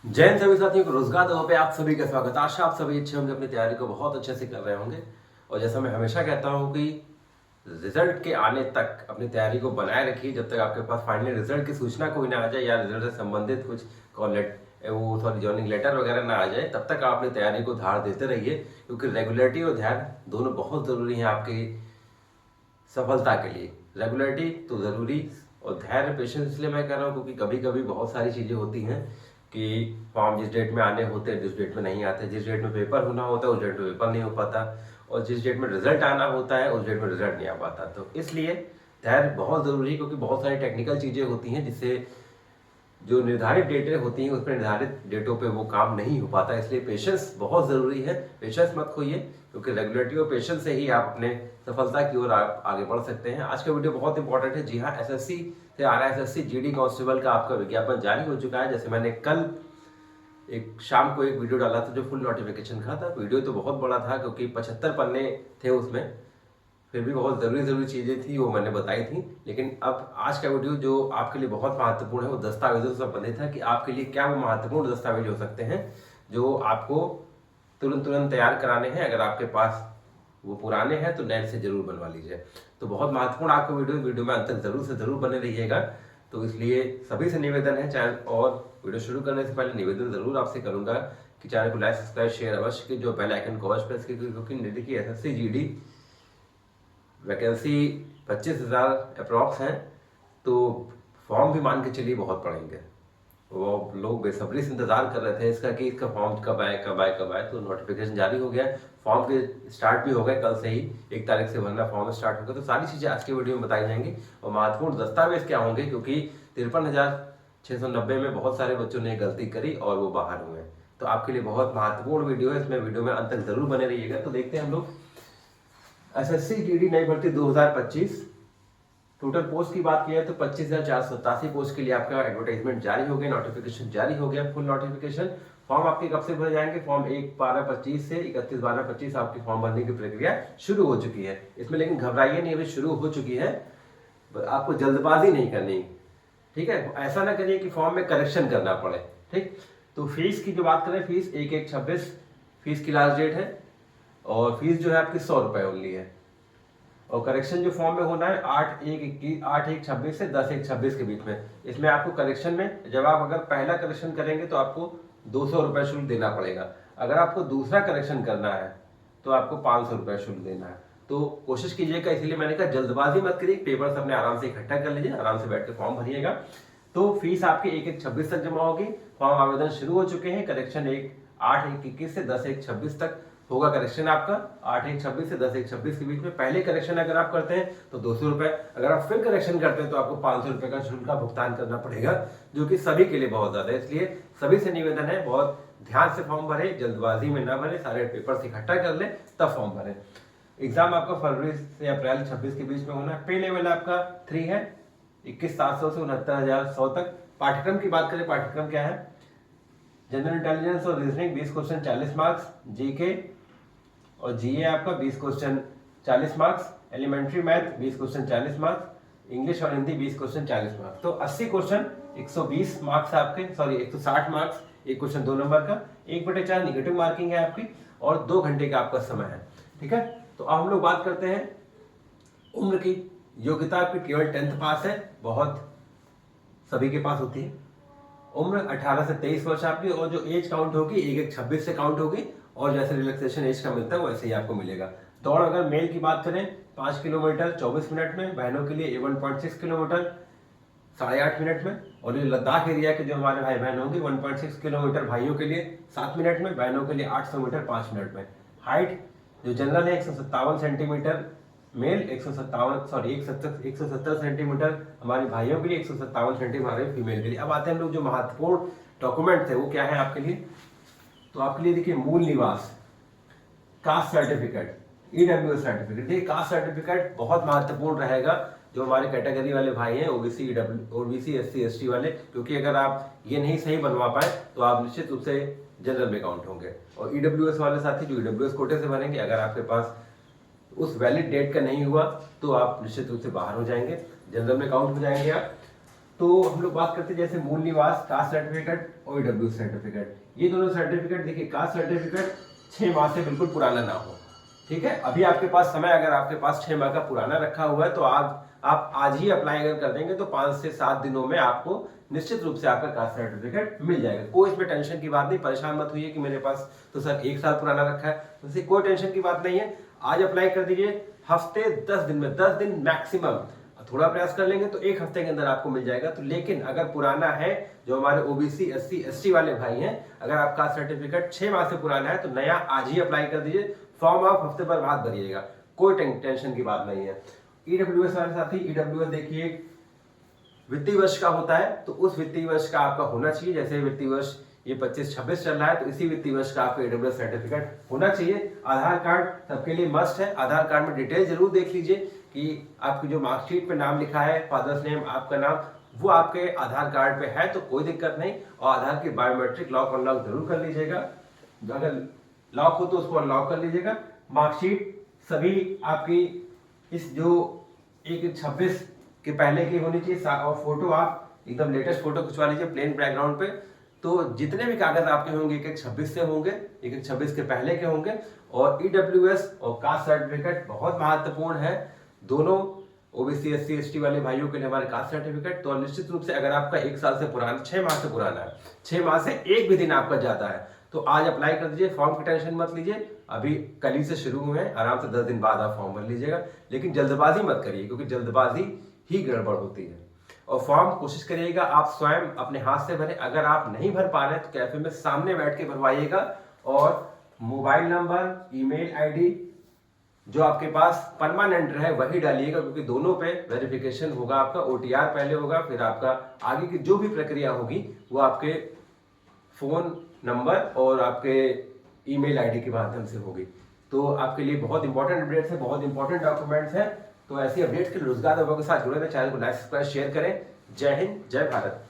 जय हिंद सभी साथियों को रोजगार दो पे आप सभी का स्वागत। आशा आप सभी अच्छे होंगे, अपनी तैयारी को बहुत अच्छे से कर रहे होंगे। और जैसा मैं हमेशा कहता हूं कि रिजल्ट के आने तक अपनी तैयारी को बनाए रखिए। जब तक आपके पास फाइनल रिजल्ट की सूचना कोई ना आ जाए या रिजल्ट से संबंधित कुछ जॉइनिंग लेटर वगैरह ना आ जाए, तब तक आप अपनी तैयारी को धार देते रहिए, क्योंकि रेगुलरिटी और ध्यान दोनों बहुत जरूरी है आपकी सफलता के लिए। रेगुलरिटी तो ज़रूरी और धैर्य पेशेंस इसलिए मैं कह रहा हूँ क्योंकि कभी कभी बहुत सारी चीज़ें होती हैं कि फॉर्म जिस डेट में आने होते हैं जिस डेट में नहीं आते, जिस डेट में पेपर होना होता है उस डेट में पेपर नहीं हो पाता, और जिस डेट में रिजल्ट आना होता है उस डेट में रिजल्ट नहीं आ पाता। तो इसलिए धैर्य बहुत ज़रूरी है, क्योंकि बहुत सारी टेक्निकल चीज़ें होती हैं जिससे जो निर्धारित डेटें होती हैं उस पर निर्धारित डेटों पे वो काम नहीं हो पाता। इसलिए पेशेंस बहुत ज़रूरी है। पेशेंस मत खोइए, क्योंकि रेगुलरिटी और पेशेंस से ही आप अपने सफलता की ओर आगे बढ़ सकते हैं। आज का वीडियो बहुत इंपॉर्टेंट है। जी हाँ, एसएससी से RISSC GD कांस्टेबल का आपका विज्ञापन जारी हो चुका है। जैसे मैंने कल एक शाम को एक वीडियो डाला था जो फुल नोटिफिकेशन का था। वीडियो तो बहुत बड़ा था क्योंकि 75 पन्ने थे उसमें, फिर भी बहुत ज़रूरी चीज़ें थी वो मैंने बताई थी। लेकिन अब आज का वीडियो जो आपके लिए बहुत महत्वपूर्ण है वो दस्तावेजों से संबंधित है कि आपके लिए क्या वो महत्वपूर्ण दस्तावेज हो सकते हैं जो आपको तुरंत तैयार कराने हैं। अगर आपके पास वो पुराने हैं तो नए से जरूर बनवा लीजिए। तो बहुत महत्वपूर्ण आपको वीडियो में अंत तक जरूर से जरूर बने रहिएगा। तो इसलिए सभी से निवेदन है चैनल, और वीडियो शुरू करने से पहले निवेदन जरूर आपसे करूंगा कि चैनल को लाइक सब्सक्राइब शेयर अवश्य की, जो बेल आइकन को अवश्य प्रेस कीजिए, क्योंकि देखिए SSC GD वैकेंसी 25,000 अप्रॉक्स हैं। तो फॉर्म भी मान के चलिए बहुत पड़ेंगे। वो लोग बेसब्री से इंतजार कर रहे थे इसका कि इसका फॉर्म कब आए कब आए कब आए। तो नोटिफिकेशन जारी हो गया, फॉर्म के स्टार्ट भी हो गए। कल से ही 1 तारीख से भरना फॉर्म स्टार्ट हो गया। तो सारी चीज़ें आज की वीडियो में बताई जाएंगी। और महत्वपूर्ण दस्तावेज क्या होंगे, क्योंकि 53,690 में बहुत सारे बच्चों ने गलती करी और वो बाहर हुए। तो आपके लिए बहुत महत्वपूर्ण वीडियो है, इसमें वीडियो में अंत तक जरूर बने रहिएगा। तो देखते हैं हम लोग SSC GD नई भर्ती 2025 टोटल पोस्ट की बात की है तो 25,487 पोस्ट के लिए आपका एडवर्टाइजमेंट जारी हो गया, नोटिफिकेशन जारी हो गया, फुल नोटिफिकेशन। फॉर्म आपके कब से भरे जाएंगे? फॉर्म 1/12/25 से 31/12/25 आपकी फॉर्म भरने की प्रक्रिया शुरू हो चुकी है। इसमें लेकिन घबराइए नहीं, अभी शुरू हो चुकी है, आपको जल्दबाजी नहीं करनी, ठीक है। ऐसा ना करिए कि फॉर्म में करेक्शन करना पड़े, ठीक। तो फीस की जो बात करें, फीस 1/1/26 फीस की लास्ट डेट है, और फीस जो है आपकी 100 रुपए ओनली है। और करेक्शन जो फॉर्म में होना है 8/1/26 से 10/1/26 के बीच में। इसमें आपको करेक्शन में जब आप अगर पहला करेक्शन करेंगे तो आपको 200 रुपये शुल्क देना पड़ेगा। अगर आपको दूसरा करेक्शन करना है तो आपको 500 रुपये शुल्क देना है। तो कोशिश कीजिएगा, इसलिए मैंने कहा जल्दबाजी मत करिए, पेपर्स अपने आराम से इकट्ठा कर लीजिए, आराम से बैठ के फॉर्म भरिएगा। तो फीस आपकी 1/1/26 तक जमा होगी। फॉर्म आवेदन शुरू हो चुके हैं। करेक्शन 8/1/21 से 10/1/26 तक होगा करेक्शन आपका। 8/1/26 से 10/1/26 के बीच में पहले करेक्शन अगर आप करते हैं तो 200 रुपए, अगर आप फिर करेक्शन करते हैं तो आपको 500 रुपए का शुल्क का भुगतान करना पड़ेगा, जो कि सभी के लिए बहुत ज्यादा है। इसलिए सभी से निवेदन है, बहुत ध्यान से फॉर्म भरे, जल्दबाजी में ना भरे, सारे पेपर्स इकट्ठा कर ले तब फॉर्म भरे। एग्जाम आपका फरवरी से अप्रैल 26 के बीच में होना है। पे लेवल आपका 3 है, 21,700 से 69,100 तक। पाठ्यक्रम की बात करें, पाठ्यक्रम क्या है? जनरल इंटेलिजेंस और रीजनिंग 20 क्वेश्चन 40 मार्क्स, जीके और जीए आपका 20 question 40 marks, elementary math 20 question 40 marks, English और हिंदी 20 क्वेश्चन 40 मार्क्स। तो 80 क्वेश्चन 120 मार्क्स आपके, सॉरी 160 मार्क्स, एक क्वेश्चन 2 नंबर का, 1/4 निगेटिव मार्किंग है आपकी, और 2 घंटे का आपका समय है, ठीक है। तो अब हम लोग बात करते हैं उम्र की। योग्यता आपकी केवल 10th पास है, बहुत सभी के पास होती है। उम्र 18 से 23 वर्ष आपकी, और जो एज काउंट होगी 1/1/26 से काउंट होगी, और जैसे रिलैक्सेशन एज का मिलता है वैसे ही आपको मिलेगा। दौड़ अगर मेल की बात करें 5 किलोमीटर 24 मिनट में, बहनों के लिए 1.6 किलोमीटर 8.5 मिनट में, और ये लद्दाख एरिया के जो हमारे भाई बहन होंगे 1.6 किलोमीटर भाइयों के लिए 7 मिनट में, बहनों के लिए 800 मीटर 5 मिनट में। हाइट जो जनरल है 157 सेंटीमीटर मेल, 170 सेंटीमीटर हमारे भाइयों के लिए, 157 सेंटीमीटर हमारे फीमेल के लिए। अब आते हैं हम लोग जो महत्वपूर्ण डॉक्यूमेंट थे वो क्या है आपके लिए। तो आपके लिए देखिए मूल निवास, कास्ट सर्टिफिकेट, EWS सर्टिफिकेट। देखिए कास्ट सर्टिफिकेट बहुत महत्वपूर्ण रहेगा जो हमारे कैटेगरी वाले भाई हैं, ओबीसी SC ST वाले, क्योंकि अगर आप ये नहीं सही बनवा पाए तो आप निश्चित रूप से जनरल में काउंट होंगे। और EWS वाले साथी जो EWS कोटे से भरेंगे, अगर आपके पास उस वैलिड डेट का नहीं हुआ तो आप निश्चित रूप से बाहर हो जाएंगे, जनरल में काउंट हो जाएंगे आप। तो हम लोग बात करते हैं जैसे मूल निवास, कास्ट सर्टिफिकेट और ईडब्ल्यू सर्टिफिकेट। ये दोनों सर्टिफिकेट देखिए, कास्ट सर्टिफिकेट 6 माह से बिल्कुल पुराना ना हो, ठीक है। अभी आपके पास समय, अगर आपके पास 6 माह का पुराना रखा हुआ है तो आप आज ही अप्लाई अगर कर देंगे तो 5 से 7 दिनों में आपको निश्चित रूप से आपका कास्ट सर्टिफिकेट मिल जाएगा। कोई इसमें टेंशन की बात नहीं, परेशान मत हुई कि मेरे पास तो सर 1 साल पुराना रखा है, तो कोई टेंशन की बात नहीं है। आज अप्लाई कर दीजिए, हफ्ते 10 दिन में, 10 दिन मैक्सिमम, थोड़ा प्रयास कर लेंगे तो 1 हफ्ते के अंदर आपको मिल जाएगा। तो लेकिन अगर पुराना है, जो हमारे ओबीसी SC ST वाले भाई हैं, अगर आपका सर्टिफिकेट 6 माह से पुराना है तो नया आज ही अप्लाई कर दीजिए। फॉर्म आप हफ्ते पर बाद भरिएगा, कोई टेंशन की बात नहीं है। ईडब्ल्यूएस वाले साथी, ईडब्ल्यूएस देखिए वित्तीय वर्ष का होता है, तो उस वित्तीय वर्ष का आपका होना चाहिए। जैसे वित्तीय वर्ष ये 25-26 चल रहा है, तो इसी वित्तीय वर्ष का आपका ईडब्ल्यूएस सर्टिफिकेट होना चाहिए। आधार कार्ड सबके लिए मस्ट है। आधार कार्ड में डिटेल जरूर देख लीजिए कि आपकी जो मार्कशीट पे नाम लिखा है, फादर्स नेम, आपका नाम, वो आपके आधार कार्ड पे है तो कोई दिक्कत नहीं। और आधार की बायोमेट्रिक लॉक अनलॉक जरूर कर लीजिएगा, अगर लॉक हो तो उसको अनलॉक कर लीजिएगा। मार्कशीट सभी आपकी इस जो 1/26 के पहले की होनी चाहिए, और फोटो आप एकदम लेटेस्ट फोटो खिंचवा लीजिए प्लेन बैकग्राउंड पे। तो जितने भी कागज आपके होंगे 1/26 से होंगे, 1/26 के पहले के होंगे। और ईडब्ल्यूएस और कास्ट सर्टिफिकेट बहुत महत्वपूर्ण है, दोनों ओबीसी SC ST वाले भाइयों के लिए हमारे कास्ट सर्टिफिकेट। तो निश्चित रूप से अगर आपका 1 साल से पुराना, 6 माह से पुराना है, 6 माह से एक भी दिन आपका ज्यादा है, तो आज अप्लाई कर दीजिए। फॉर्म की टेंशन मत लीजिए, अभी कल ही से शुरू हुए हैं, आराम से 10 दिन बाद आप फॉर्म भर लीजिएगा। लेकिन जल्दबाजी मत करिए, क्योंकि जल्दबाजी ही गड़बड़ होती है। और फॉर्म कोशिश करिएगा आप स्वयं अपने हाथ से भरें। अगर आप नहीं भर पा रहे तो कैफे में सामने बैठ के भरवाइएगा। और मोबाइल नंबर, ईमेल आईडी जो आपके पास परमानेंट रहे वही डालिएगा, क्योंकि दोनों पे वेरिफिकेशन होगा। आपका OTR पहले होगा, फिर आपका आगे की जो भी प्रक्रिया होगी वो आपके फोन नंबर और आपके ईमेल आईडी के माध्यम से होगी। तो आपके लिए बहुत इंपॉर्टेंट अपडेट्स है, बहुत इंपॉर्टेंट डॉक्यूमेंट्स हैं। तो ऐसी अपडेट्स के लिए रोजगार के साथ जुड़े रहें, चैनल को लाइक, सब्सक्राइब, शेयर करें। जय हिंद, जय भारत।